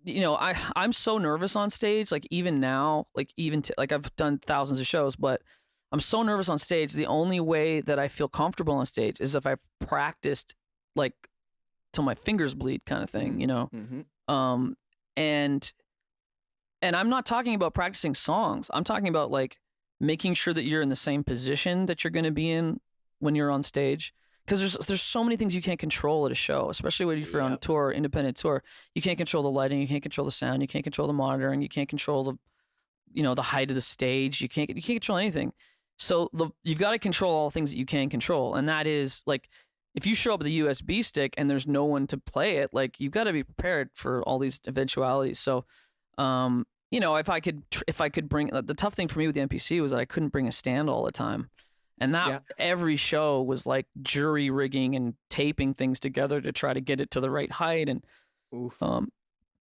I'm so nervous on stage. Like even now, like like I've done thousands of shows, but I'm so nervous on stage. The only way that I feel comfortable on stage is if I've practiced like till my fingers bleed, kind of thing. Um, and I'm not talking about practicing songs. I'm talking about like making sure that you're in the same position that you're going to be in when you're on stage. Because there's so many things you can't control at a show, especially when you're on tour, independent tour. You can't control the lighting, you can't control the sound, you can't control the monitoring, you can't control the height of the stage. You can't control anything. So you've got to control all the things that you can control, and that is like if you show up with a USB stick and there's no one to play it, like you've got to be prepared for all these eventualities. So, if I could bring the tough thing for me with the MPC was that I couldn't bring a stand all the time. And that every show was like jury rigging and taping things together to try to get it to the right height. And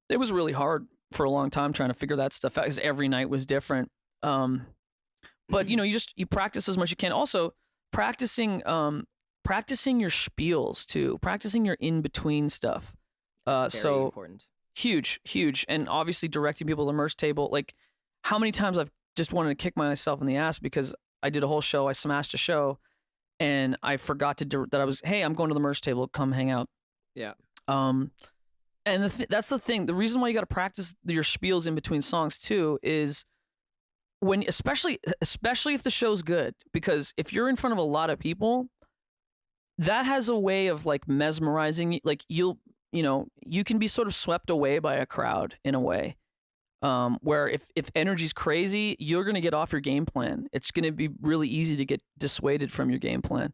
it was really hard for a long time trying to figure that stuff out because every night was different. But you practice as much as you can. Also, practicing your spiels too, practicing your in between stuff. That's very important. Huge, and obviously directing people to the merch table. Like, how many times I've just wanted to kick myself in the ass because I did a whole show, I smashed a show, and I forgot hey, I'm going to the merch table, come hang out. Yeah. And that's the thing. The reason why you got to practice your spiels in between songs too is when, especially if the show's good, because if you're in front of a lot of people, that has a way of like mesmerizing you. Like you can be sort of swept away by a crowd in a way. Where if energy's crazy, you're going to get off your game plan. It's going to be really easy to get dissuaded from your game plan.